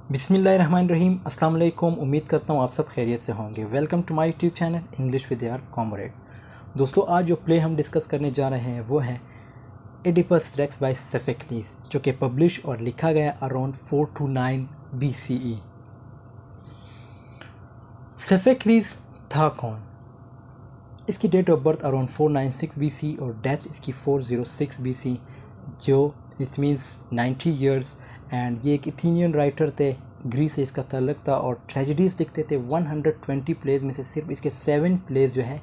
बिस्मिल्लाहिर्रहमानिर्रहीम। अस्सलाम वालेकुम। उम्मीद करता हूँ आप सब खैरियत से होंगे। Welcome to my YouTube channel English with यार कॉमरेड। दोस्तों, आज जो प्ले हम डिस्कस करने जा रहे हैं वो है एडिपस रेक्स बाय सोफोक्लिस, जो कि पब्लिश और लिखा गया अराउंड 429 BCE। सोफोक्लिस था कौन? इसकी date of birth around 496 BC और डेथ इसकी 406 BC, जो इट मीन्स 90 ईयर्स। एंड ये एक एथेनियन राइटर थे, ग्रीस से इसका ताल्लुक था और ट्रेजेडीज़ लिखते थे। 120 प्लेज में से सिर्फ इसके 7 प्लेज जो है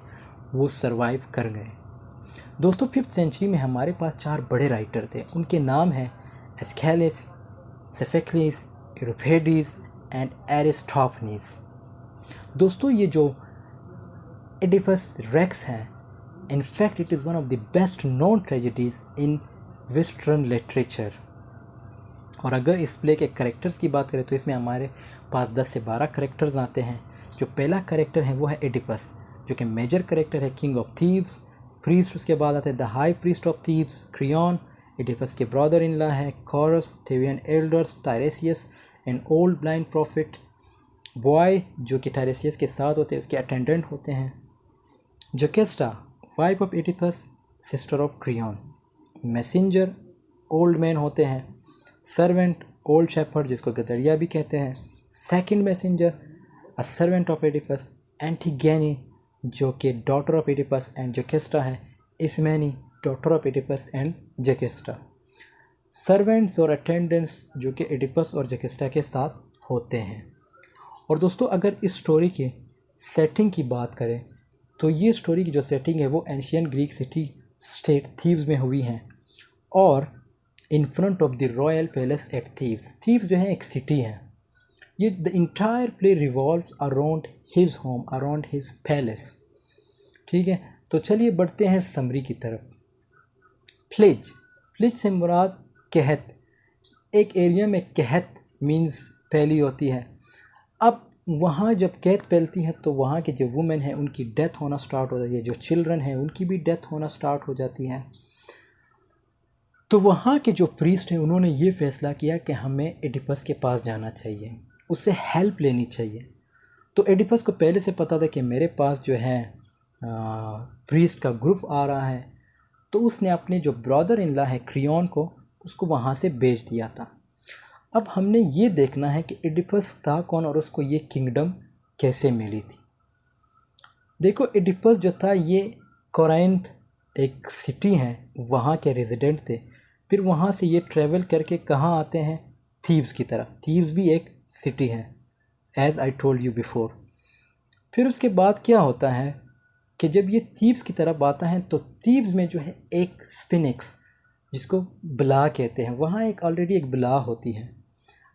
वो सरवाइव कर गए। दोस्तों, 5th सेंचुरी में हमारे पास 4 बड़े राइटर थे। उनके नाम हैं एस्केलिस, सोफोक्लिस, यूरिपिडेस एंड एरिस्टोफनीस। दोस्तों, ये जो एडिपस रेक्स है, in fact it is one of the best known tragedies in western literature. और अगर इस प्ले के करेक्टर्स की बात करें तो इसमें हमारे पास 10 से 12 करेक्टर्स आते हैं। जो पहला करेक्टर है वो है एडिपस, जो कि मेजर करेक्टर है, किंग ऑफ थीव्स। प्रीस्ट उसके बाद आते हैं the high priest of Thebes, Creon. Oedipus के ब्रदर इन लॉ है chorus, Theban elders, Tiresias an old blind prophet. Boy जो कि टायरेसियस के साथ होते हैं, उसके अटेंडेंट होते हैं। Jocasta, wife of Oedipus, sister of Creon. Messenger, old man होते हैं। सर्वेंट, ओल्ड शेफर्ड जिसको गदरिया भी कहते हैं। Second messenger, a servant of Oedipus. Antigone जो कि daughter of Oedipus and Jocasta है। Ismene, daughter of Oedipus and Jocasta. Servants और अटेंडेंट्स जो कि एडिपस और जोकेस्टा के साथ होते हैं। और दोस्तों, अगर इस स्टोरी की सेटिंग की बात करें तो ये स्टोरी की जो सेटिंग है वो ancient Greek city state Thebes में हुई है और in front of the royal palace at Thebes. Thebes जो है एक सिटी है। ये the entire play revolves around his home, around his palace. ठीक है, तो चलिए बढ़ते हैं समरी की तरफ। फ्लिज, फ्लिज से मुराद कहत। एक एरिया में कहत मीन्स फैली होती है। अब वहाँ जब कहत फैलती है तो वहाँ के जो वुमेन हैं उनकी डेथ होना स्टार्ट हो जाती है, जो चिल्ड्रन हैं उनकी भी डेथ होना स्टार्ट हो जाती है। तो वहाँ के जो प्रीस्ट हैं उन्होंने ये फैसला किया कि हमें एडिपस के पास जाना चाहिए, उससे हेल्प लेनी चाहिए। तो एडिपस को पहले से पता था कि मेरे पास जो है प्रीस्ट का ग्रुप आ रहा है, तो उसने अपने जो ब्रदर इन लॉ है क्रियन को, उसको वहाँ से भेज दिया था। अब हमने ये देखना है कि एडिपस था कौन और उसको ये किंगडम कैसे मिली थी। देखो, एडिपस जो था ये कोरिन्थ एक सिटी है, वहाँ के रेजिडेंट थे। फिर वहाँ से ये ट्रैवल करके कहाँ आते हैं? थीव्स की तरफ। थीव्स भी एक सिटी है, as I told you before. फिर उसके बाद क्या होता है कि जब ये थीव्स की तरफ आता है तो थीव्स में जो है एक स्पिनिक्स जिसको ब्ला कहते हैं, वहाँ एक ऑलरेडी एक ब्ला होती है।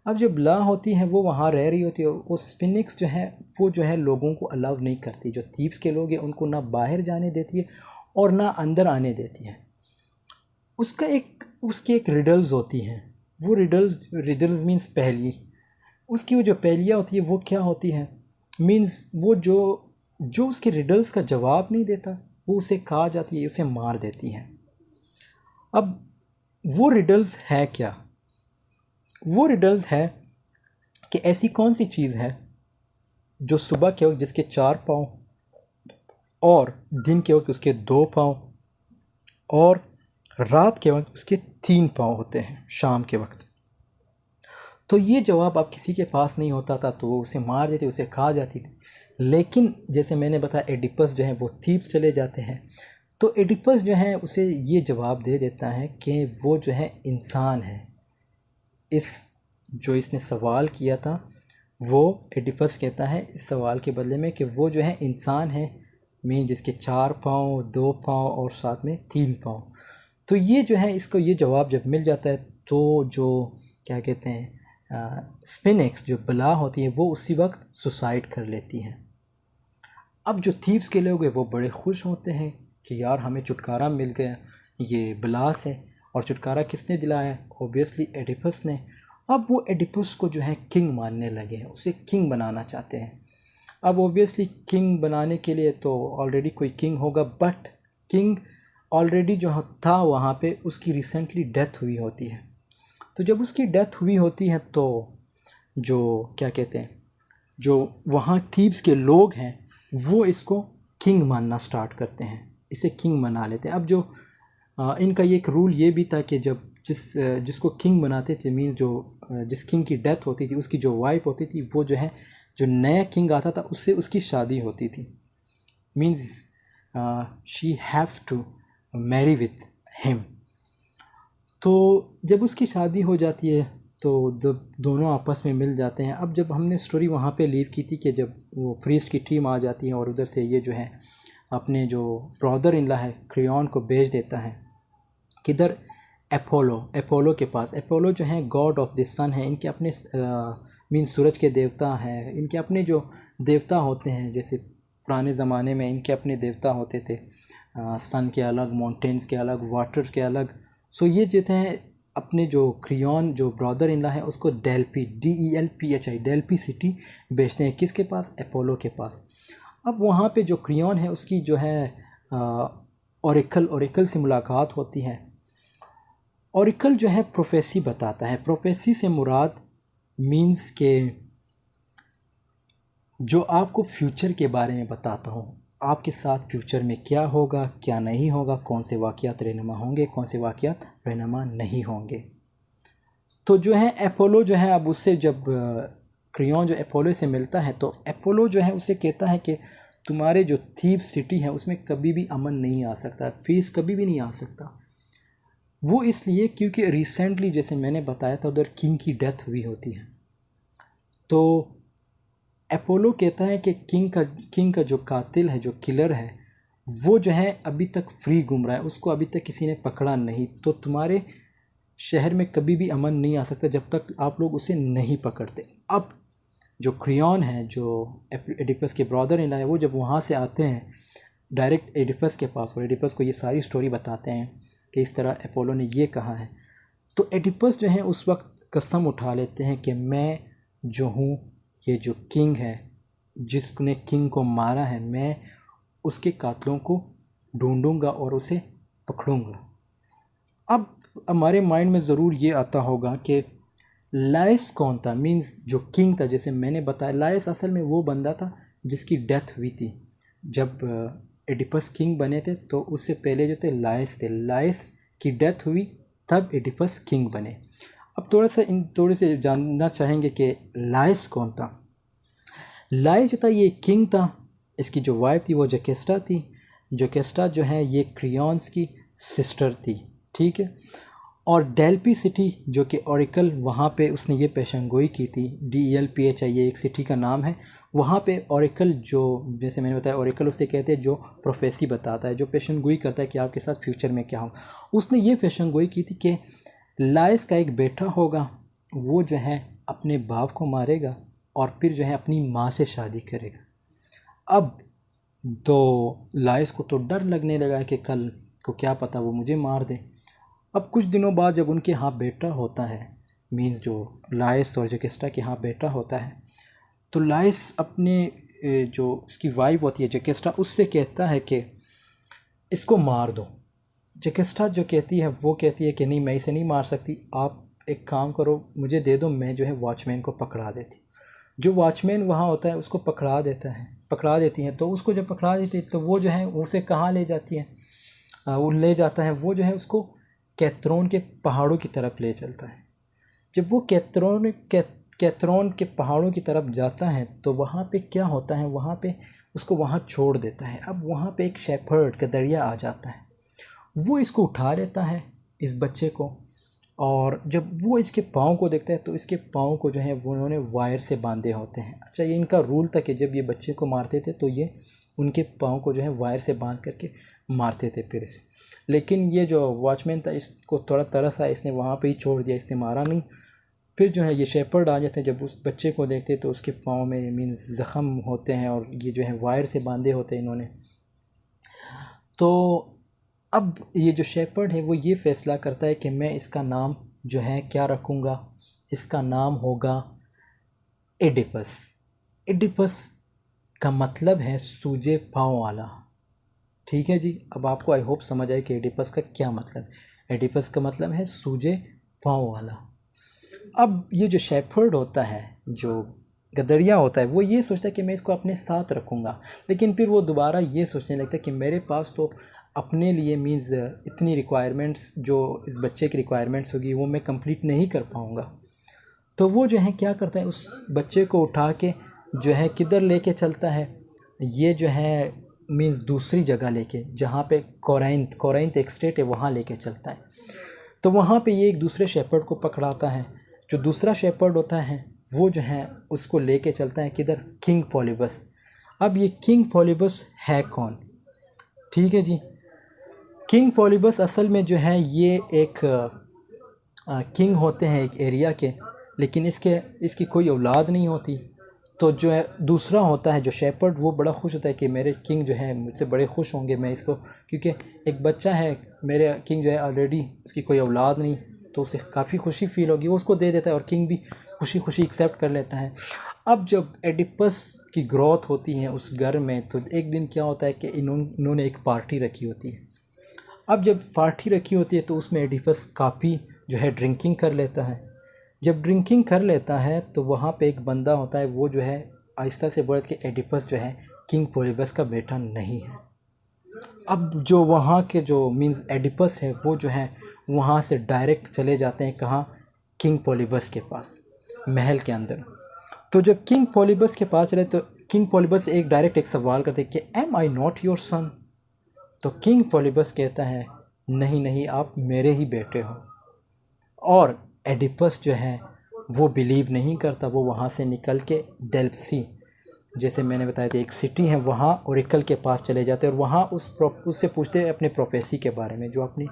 अब जो ब्ला होती है वो वहाँ रह रही होती है और वो स्पिनिक्स जो है वो जो है लोगों को अलाउ नहीं करती। जो थीव्स के लोग हैं उनको ना बाहर जाने देती है और ना अंदर आने देती है। उसकी एक रिडल्स होती हैं। वो रिडल्स मीन्स पहेली। उसकी वो जो पहेलियाँ होती है वो क्या होती है? मीन्स वो जो उसके रिडल्स का जवाब नहीं देता वो उसे खा जाती है, उसे मार देती है। अब वो रिडल्स है क्या? वो रिडल्स है कि ऐसी कौन सी चीज़ है जो सुबह के वक्त जिसके 4 पाँव और दिन के वक्त उसके 2 पाँव और रात के वक्त उसके 3 पाँव होते हैं, शाम के वक्त। तो ये जवाब अब किसी के पास नहीं होता था तो वो उसे मार देती, उसे खा जाती थी। लेकिन जैसे मैंने बताया एडिपस जो है वो थीव्स चले जाते हैं, तो एडिपस जो है उसे ये जवाब दे देता है कि वो जो है इंसान है। इसने सवाल किया था वो एडिपस कहता है इस सवाल के बदले में कि वो जो है इंसान है, मीन जिसके 4 पाँव, 2 पाँव और साथ में 3 पाँव। तो ये जो है इसको ये जवाब जब मिल जाता है तो जो क्या कहते हैं स्पिनिक्स जो बला होती है वो उसी वक्त सुसाइड कर लेती हैं। अब जो थीव्स के लोग हैं वो बड़े खुश होते हैं कि यार हमें छुटकारा मिल गया ये बला से। और छुटकारा किसने दिलाया? ऑब्वियसली एडिपस ने। अब वो एडिपस को जो है किंग मानने लगे हैं, उसे किंग बनाना चाहते हैं। अब ऑब्वियसली किंग बनाने के लिए तो ऑलरेडी कोई किंग होगा, बट किंग ऑलरेडी जो था वहाँ पे उसकी रिसेंटली डेथ हुई होती है। तो जब उसकी डेथ हुई होती है तो जो क्या कहते हैं, जो वहाँ थीब्स के लोग हैं वो इसको किंग मानना स्टार्ट करते हैं, इसे किंग बना लेते हैं। अब जो इनका ये एक रूल ये भी था कि जब जिसको किंग बनाते थे, मीन्स जो जिस किंग की डेथ होती थी उसकी जो वाइफ होती थी वो जो है, जो नया किंग आता था उससे उसकी शादी होती थी, means she have to marry with him. तो जब उसकी शादी हो जाती है तो जब दोनों आपस में मिल जाते हैं। अब जब हमने स्टोरी वहाँ पे लीव की थी कि जब वो प्रीस्ट की टीम आ जाती है और उधर से ये जो है अपने जो ब्रदर इन लॉ है क्रियॉन को भेज देता है किधर, अपोलो के पास। अपोलो जो है गॉड ऑफ द सन है, इनके अपने मीन सूरज के देवता हैं, इनके अपने जो देवता होते हैं, जैसे पुराने ज़माने में इनके अपने देवता होते थे, सन के अलग, माउंटेन्स के अलग, वाटर के अलग। सो ये जो हैं अपने जो क्रियॉन जो ब्रदर इन लॉ है उसको डेल्फी, DELPHI, डेल्फी सिटी भेजते हैं, किसके पास, अपोलो के पास। अब वहाँ पे जो क्रियॉन है उसकी जो है ओरेकल से मुलाकात होती है। ओरेकल जो है प्रोफेसी बताता है, प्रोफेसी से मुराद मीन्स के जो आपको फ्यूचर के बारे में बताता हूँ, आपके साथ फ्यूचर में क्या होगा क्या नहीं होगा, कौन से वाक़यात रहनुमा होंगे कौन से वाक़यात रहनुमा नहीं होंगे। तो जो है अपोलो जो है, अब उससे जब क्रियॉन जो अपोलो से मिलता है तो अपोलो जो है उसे कहता है कि तुम्हारे जो थीव सिटी है उसमें कभी भी अमन नहीं आ सकता, पीस कभी भी नहीं आ सकता। वो इसलिए क्योंकि रिसेंटली जैसे मैंने बताया था उधर किंग की डेथ हुई होती है। तो अपोलो कहता है कि किंग का जो कातिल है, जो किलर है, वो जो है अभी तक फ्री घूम रहा है, उसको अभी तक किसी ने पकड़ा नहीं। तो तुम्हारे शहर में कभी भी अमन नहीं आ सकता जब तक आप लोग उसे नहीं पकड़ते। अब जो क्रियॉन है जो एडिपस के ब्रदर इन लॉ है, वो जब वहाँ से आते हैं डायरेक्ट एडिपस के पास और एडिपस को ये सारी स्टोरी बताते हैं कि इस तरह अपोलो ने ये कहा है, तो एडिपस जो है उस वक्त कसम उठा लेते हैं कि मैं जो हूँ, ये जो किंग है जिसने किंग को मारा है, मैं उसके कातलों को ढूंढूंगा और उसे पकड़ूंगा। अब हमारे माइंड में ज़रूर ये आता होगा कि लाइस कौन था, मींस जो किंग था। जैसे मैंने बताया लाइस असल में वो बंदा था जिसकी डेथ हुई थी जब एडिपस किंग बने थे, तो उससे पहले जो थे लाइस थे, लाइस की डेथ हुई तब एडिपस किंग बने। अब थोड़े से जानना चाहेंगे कि लाइस कौन था। लाइस जो था ये किंग था, इसकी जो वाइफ थी वो जोकेस्टा थी। जोकेस्टा जो है ये क्रियॉन्स की सिस्टर थी, ठीक है। और डेल्फी सिटी जो कि ओरेकल, वहाँ पे उसने ये पेशेंगोई की थी, DELPHI ये एक सिटी का नाम है। वहाँ पे ओरेकल जो, जैसे मैंने बताया ओरेकल उसे कहते हैं जो प्रोफेसी बताता है, जो पेशेंगोई करता है कि आपके साथ फ्यूचर में क्या हो। उसने ये पेशेंगोई की थी कि लाइस का एक बेटा होगा, वो जो है अपने बाप को मारेगा और फिर जो है अपनी माँ से शादी करेगा। अब तो लाइस को तो डर लगने लगा कि कल को क्या पता वो मुझे मार दे। अब कुछ दिनों बाद जब उनके यहाँ बेटा होता है, मीन्स जो लाइस और जोकेस्टा के यहाँ बेटा होता है, तो लाइस अपने जो उसकी वाइफ होती है जोकेस्टा, उससे कहता है कि इसको मार दो। जोकेस्टा जो कहती है वो कहती है कि नहीं, मैं इसे नहीं मार सकती, आप एक काम करो, मुझे दे दो, मैं जो है वॉचमैन को पकड़ा देती। जो वॉचमैन वहाँ होता है उसको पकड़ा देती हैं। तो उसको जब पकड़ा देती है तो वो जो है उसे कहाँ ले जाती है, वो ले जाता है, वो जो है उसको कैथ्रोन के पहाड़ों की तरफ ले चलता है। जब वो कैथ्रोन के पहाड़ों की तरफ जाता है तो वहाँ पे क्या होता है, वहाँ पे उसको वहाँ छोड़ देता है। अब वहाँ पे एक शेफर्ड गदरिया आ जाता है, वो इसको उठा लेता है, इस बच्चे को, और जब वो इसके पाँव को देखता है तो इसके पाँव को जो है वो उन्होंने वायर से बांधे होते हैं। अच्छा, ये इनका रूल था कि जब ये बच्चे को मारते थे तो ये उनके पाँव को जो है वायर से बांध करके मारते थे फिर से। लेकिन ये जो वॉचमैन था इसको थोड़ा तरस आया, इसने वहाँ पे ही छोड़ दिया, इसने मारा नहीं। फिर जो है ये शेपर्ड आ जाते हैं, जब उस बच्चे को देखते तो उसके पाँव में मीन्स ज़ख़म होते हैं और ये जो है वायर से बांधे होते हैं इन्होंने। तो अब ये जो शेपर्ड है वो ये फ़ैसला करता है कि मैं इसका नाम जो है क्या रखूँगा, इसका नाम होगा एडिपस। एडिपस का मतलब है सूजे पाँव वाला, ठीक है जी। अब आपको आई होप समझ आए कि एडिपस का क्या मतलब है। एडिपस का मतलब है सूजे पाँव वाला। अब ये जो शेफर्ड होता है जो गदरिया होता है वो ये सोचता है कि मैं इसको अपने साथ रखूँगा, लेकिन फिर वो दोबारा ये सोचने लगता है कि मेरे पास तो अपने लिए मीन्स इतनी रिक्वायरमेंट्स जो इस बच्चे की रिक्वायरमेंट्स होगी वो मैं कंप्लीट नहीं कर पाऊँगा। तो वो जो है क्या करता है, उस बच्चे को उठा के जो है किधर लेके चलता है, ये जो है मीन्स दूसरी जगह लेके, जहाँ पे कोरैंथ एक स्टेट है वहाँ लेके चलता है। तो वहाँ पे ये एक दूसरे शेपर्ड को पकड़ाता है। जो दूसरा शेपर्ड होता है वो जो है उसको लेके चलता है किधर, किंग पॉलीबस। अब ये किंग पॉलीबस है कौन? ठीक है जी, किंग पॉलीबस असल में जो है ये एक किंग होते हैं एक एरिया के, लेकिन इसकी कोई औलाद नहीं होती। तो जो है दूसरा होता है जो शेपर्ड, वो बड़ा खुश होता है कि मेरे किंग जो है मुझसे बड़े खुश होंगे, मैं इसको, क्योंकि एक बच्चा है मेरे किंग जो है ऑलरेडी, उसकी कोई औलाद नहीं, तो उसे काफ़ी खुशी फील होगी, वो उसको दे देता है और किंग भी खुशी खुशी एक्सेप्ट कर लेता है। अब जब एडिपस की ग्रोथ होती है उस घर में, तो एक दिन क्या होता है कि इन्होंने एक पार्टी रखी होती है। अब जब पार्टी रखी होती है तो उसमें एडिपस काफ़ी जो है ड्रिंकिंग कर लेता है। जब ड्रिंकिंग कर लेता है तो वहाँ पे एक बंदा होता है, वो जो है आहिस्ता से बोलता है कि एडिपस जो है किंग पॉलीबस का बेटा नहीं है। अब जो वहाँ के जो मींस एडिपस है वो जो है वहाँ से डायरेक्ट चले जाते हैं कहाँ, किंग पॉलीबस के पास, महल के अंदर। तो जब किंग पॉलीबस के पास चले तो किंग पॉलीबस एक सवाल करते हैं कि am I not your son? तो किंग पॉलीबस कहता है नहीं नहीं, आप मेरे ही बेटे हो। और एडिपस जो है वो बिलीव नहीं करता, वो वहाँ से निकल के डेल्फसी, जैसे मैंने बताया था एक सिटी है, वहाँ ओरेकल के पास चले जाते हैं और वहाँ उससे पूछते हैं अपने प्रोफेसी के बारे में, जो अपनी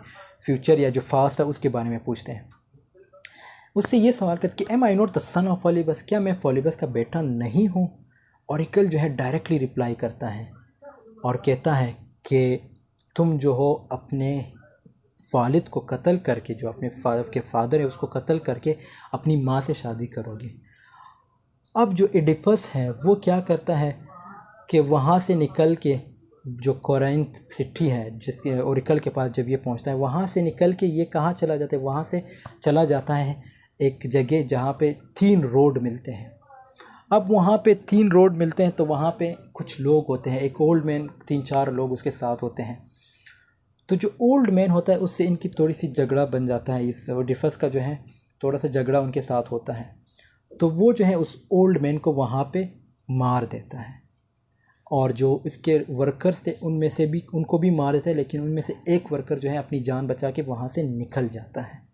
फ्यूचर या जो फास्ट है उसके बारे में पूछते हैं। उससे ये सवाल करते कि am I not the son of Polybus, क्या मैं पॉलीबस का बेटा नहीं हूँ? ओरेकल जो है डायरेक्टली रिप्लाई करता है और कहता है कि तुम जो हो अपने वालिद को कत्ल करके, जो अपने फादर है उसको कत्ल करके अपनी माँ से शादी करोगे। अब जो एडिपस है वो क्या करता है कि वहाँ से निकल के जो कोरैंथ सिटी है जिसके ओरेकल के पास जब ये पहुँचता है, वहाँ से निकल के ये कहाँ चला जाता है, वहाँ से चला जाता है एक जगह जहाँ पे 3 रोड मिलते हैं। अब वहाँ पे 3 रोड मिलते हैं तो वहाँ पे कुछ लोग होते हैं, एक ओल्ड मैन, 3-4 लोग उसके साथ होते हैं। तो जो ओल्ड मैन होता है उससे इनकी थोड़ी सी झगड़ा बन जाता है, इस ओडिफस का जो है थोड़ा सा झगड़ा उनके साथ होता है। तो वो जो है उस ओल्ड मैन को वहाँ पे मार देता है और जो इसके वर्कर्स थे उनमें से भी उनको भी मार देता है, लेकिन उनमें से एक वर्कर जो है अपनी जान बचा के वहाँ से निकल जाता है।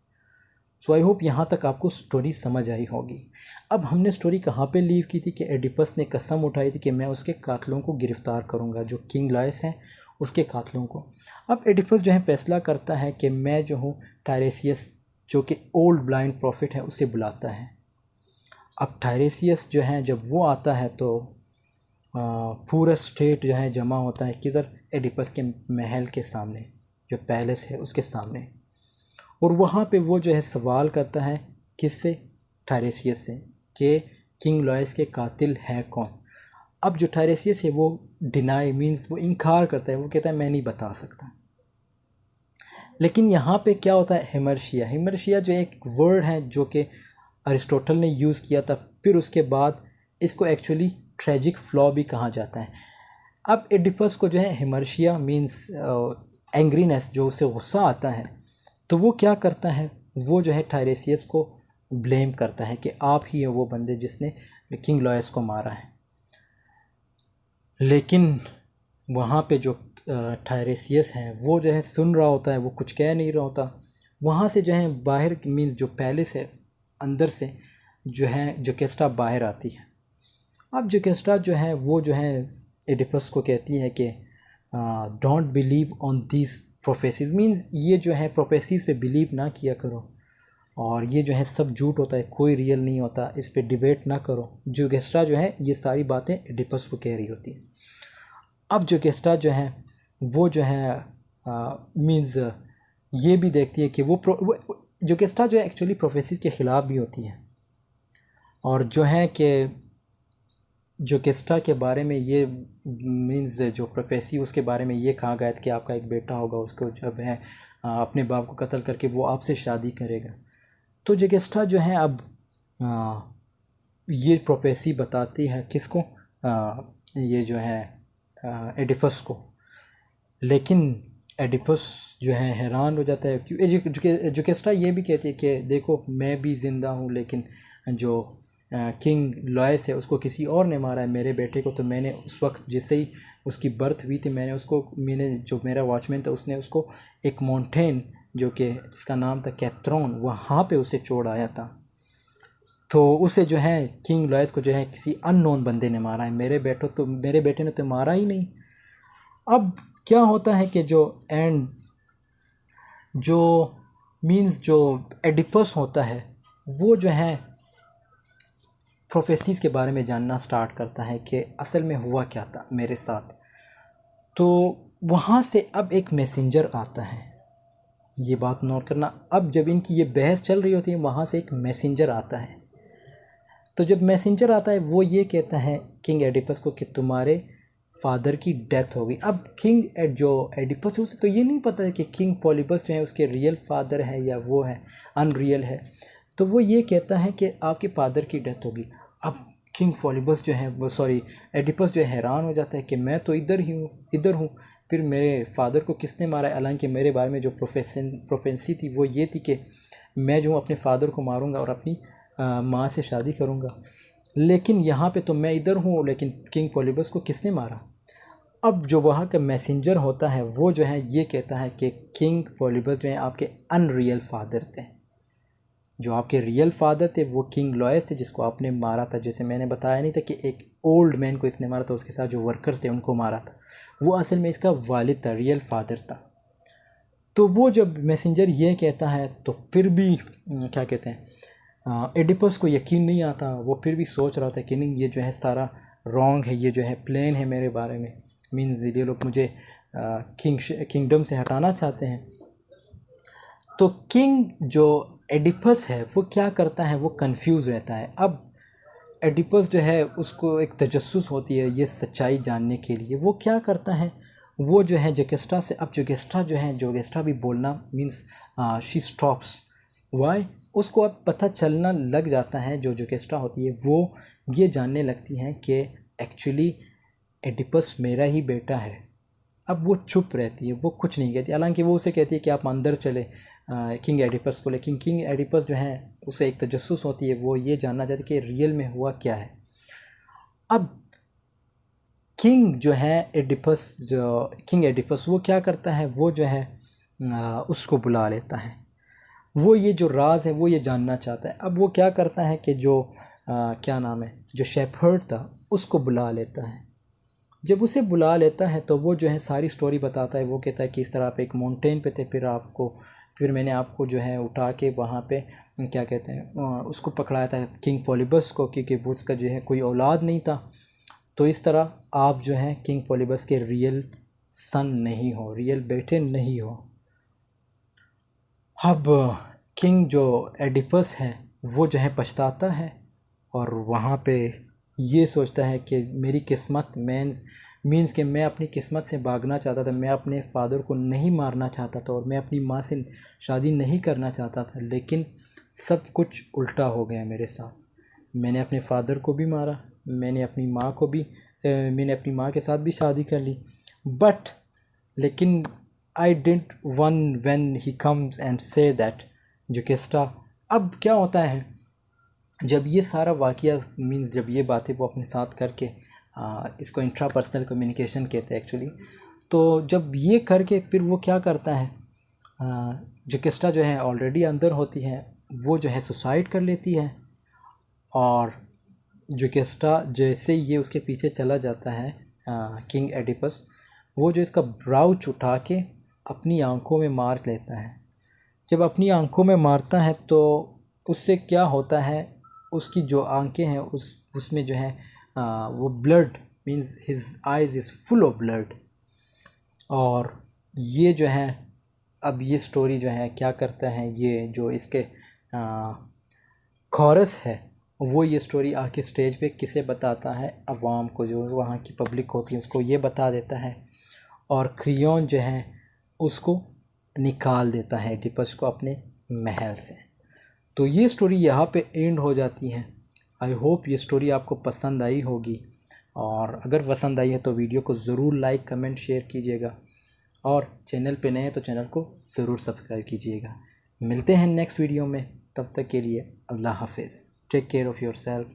सो आई होप यहाँ तक आपको स्टोरी समझ आई होगी। अब हमने स्टोरी कहाँ पे लीव की थी कि एडिपस ने कसम उठाई थी कि मैं उसके कातलों को गिरफ़्तार करूँगा, जो किंग लायस हैं उसके कातलों को। अब एडिपस जो है फैसला करता है कि मैं जो हूँ टायरेसियस, जो कि ओल्ड ब्लाइंड प्रॉफिट है, उसे बुलाता है। अब टायरेसियस जो है जब वो आता है तो पूरा स्टेट जो है जमा होता है किधर, एडिपस के महल के सामने, जो पैलेस है उसके सामने। और वहाँ पे वो जो है सवाल करता है किससे, टायरेसियस से, कि किंग लॉयस के कातिल है कौन। अब जो टायरेसियस है वो डिनाई मींस वो इनकार करता है, वो कहता है मैं नहीं बता सकता। लेकिन यहाँ पे क्या होता है, हिमर्शिया जो एक वर्ड है जो कि अरिस्टोटल ने यूज़ किया था, फिर उसके बाद इसको एक्चुअली ट्रेजिक फ्लॉ भी कहा जाता है। अब एडिपस को जो है हिमर्शिया मींस एंग्रीनेस, जो उसे गुस्सा आता है, तो वो क्या करता है, वो जो है टायरेसियस को ब्लेम करता है कि आप ही है वो बंदे जिसने किंग लॉयस को मारा है। लेकिन वहाँ पे जो टायरेसियस हैं वो जो है सुन रहा होता है, वो कुछ कह नहीं रहा होता। वहाँ से जो है बाहर मीन्स जो पैलेस है अंदर से जो है जोकेस्ट्रा बाहर आती है। अब जोकेस्ट्रा जो है वो जो है एडिपस को कहती है कि don't believe on this prophecies, means ये जो है प्रोफेसीज पे बिलीव ना किया करो, और ये जो है सब झूठ होता है, कोई रियल नहीं होता, इस पे डिबेट ना करो। जोकेस्ट्रा जो है ये सारी बातें एडिपस को कह रही होती है। अब जोकेस्ट्रा जो है वो जो है मीन्स ये भी देखती है कि वो जोकेस्ट्रा जो है एक्चुअली प्रोफेसीज के ख़िलाफ़ भी होती है, और जो है कि जोकेस्ट्रा के बारे में ये मीन्स जो प्रोफेसी उसके बारे में ये कहा गया था कि आपका एक बेटा होगा, उसको जब है अपने बाप को कत्ल करके वो आपसे शादी करेगा। तो जोकेस्ट्रा जो है अब ये प्रोफेसी बताती है किसको, ये जो है एडिपस को। लेकिन एडिपस जो है हैरान हो जाता है, क्यों जुकेस्टा ये भी कहती है कि देखो मैं भी ज़िंदा हूँ, लेकिन जो किंग लॉयस है उसको किसी और ने मारा है, मेरे बेटे को तो मैंने उस वक्त जैसे ही उसकी बर्थ हुई थी मैंने जो मेरा वॉचमैन था उसने उसको एक माउंटेन जो कि जिसका नाम था कैथ्रोन, वहाँ पे उसे छोड़ आया था। तो उसे जो है किंग लॉयस को जो है किसी अननोन बंदे ने मारा है, मेरे बेटे ने तो मारा ही नहीं। अब क्या होता है कि जो जो एडिपस होता है वो जो है प्रोफेसीज़ के बारे में जानना स्टार्ट करता है कि असल में हुआ क्या था मेरे साथ। तो वहाँ से अब एक मैसेंजर आता है, ये बात नोट करना। अब जब इनकी ये बहस चल रही होती है वहाँ से एक मैसेंजर आता है। तो जब मैसेंजर आता है वो ये कहता है किंग एडिपस को कि तुम्हारे फादर की डेथ हो गई। अब जो एडिपस है उसे तो ये नहीं पता है कि किंग पॉलिबस जो है उसके रियल फादर है या वो है अनरियल है। तो वो ये कहता है कि आपके फादर की डेथ होगी। अब किंग पॉलिबस जो है वो एडिपस जो है हैरान हो जाता है कि मैं तो इधर हूँ, फिर मेरे फादर को किसने मारा है। हालांकि मेरे बारे में जो प्रोफेंसी थी वो ये थी कि मैं जो अपने फादर को मारूंगा और अपनी माँ से शादी करूंगा, लेकिन यहाँ पे तो मैं इधर हूँ, लेकिन किंग पॉलिबस को किसने मारा। अब जो वहाँ का मैसेंजर होता है वो जो है ये कहता है कि किंग पॉलिबस जो है आपके अनरियल फादर थे, जो आपके रियल फादर थे वो किंग लॉयस थे जिसको आपने मारा था। जैसे मैंने बताया नहीं था कि एक ओल्ड मैन को इसने मारा था, उसके साथ जो वर्कर्स थे उनको मारा था, वो असल में इसका वालिद था, रियल फादर था। तो वो जब मैसेंजर ये कहता है तो फिर भी क्या कहते हैं एडिपस को यकीन नहीं आता। वो फिर भी सोच रहा था कि नहीं ये जो है सारा रॉन्ग है, ये जो है प्लान है मेरे बारे में, मीन्स ये लोग मुझे किंगडम से हटाना चाहते हैं। तो किंग जो एडिपस है वो क्या करता है, वो कंफ्यूज रहता है। अब एडिपस जो है उसको एक तजस्सुस होती है ये सच्चाई जानने के लिए। वो क्या करता है, वो जो है जोगेस्ट्रा से, अब जोगेस्ट्रा भी बोलना मीन्स शी स्टॉप्स। वाई, उसको अब पता चलना लग जाता है, जो जोगेस्ट्रा होती है वो ये जानने लगती हैं कि एक्चुअली एडिपस मेरा ही बेटा है। अब वो चुप रहती है, वो कुछ नहीं कहती। हालांकि वो उसे कहती है कि आप अंदर चले किंग एडिपस को, लेकिन किंग एडिपस जो है उसे एक तजस्सुस होती है, वो ये जानना चाहती है कि रियल में हुआ क्या है। अब किंग एडिपस वो क्या करता है, वो जो है उसको बुला लेता है। वो ये जो राज है वो ये जानना चाहता है। अब वो क्या करता है कि जो क्या नाम है, जो शेफर्ड था उसको बुला लेता है। जब उसे बुला लेता है तो वो जो है सारी स्टोरी बताता है। वो कहता है कि इस तरह आप एक माउंटेन पे थे, फिर मैंने आपको जो है उठा के वहाँ पे क्या कहते हैं उसको पकड़ाया था किंग पॉलिबस को, क्योंकि उसका जो है कोई औलाद नहीं था। तो इस तरह आप जो हैं किंग पॉलिबस के रियल सन नहीं हो, रियल बेटे नहीं हो। अब किंग जो एडिपस है वो जो है पछताता है और वहाँ पे ये सोचता है कि मेरी किस्मत मीन्स कि मैं अपनी किस्मत से भागना चाहता था, मैं अपने फादर को नहीं मारना चाहता था और मैं अपनी माँ से शादी नहीं करना चाहता था, लेकिन सब कुछ उल्टा हो गया मेरे साथ। मैंने अपने फादर को भी मारा, मैंने अपनी माँ के साथ भी शादी कर ली, लेकिन I didn't want when he comes and say that Jocasta. अब क्या होता है, जब ये सारा वाक़या जब ये बातें वो अपने साथ करके इसको इंट्रापर्सनल कम्युनिकेशन कहते हैं एक्चुअली। तो जब ये करके फिर वो क्या करता है, जोगेस्ट्रा जो है ऑलरेडी अंदर होती है, वो जो है सुसाइड कर लेती है। और जोगेस्ट्रा जैसे ये उसके पीछे चला जाता है किंग एडिपस, वो जो इसका ब्राउच उठा के अपनी आंखों में मार लेता है। जब अपनी आंखों में मारता है तो उससे क्या होता है, उसकी जो आंखें हैं उसमें जो है वो blood means his eyes is full of blood. और ये जो है अब ये स्टोरी जो है क्या करता है, ये जो इसके कोरस है वो ये स्टोरी आके स्टेज पे किसे बताता है, अवाम को, जो वहाँ की पब्लिक होती है उसको ये बता देता है। और क्रियोन जो है उसको निकाल देता है एडिपस को अपने महल से। तो ये स्टोरी यहाँ पे एंड हो जाती है। आई होप ये स्टोरी आपको पसंद आई होगी, और अगर पसंद आई है तो वीडियो को ज़रूर लाइक कमेंट शेयर कीजिएगा, और चैनल पे नए हैं तो चैनल को ज़रूर सब्सक्राइब कीजिएगा। मिलते हैं नेक्स्ट वीडियो में, तब तक के लिए अल्लाह हाफिज़। Take care of your self.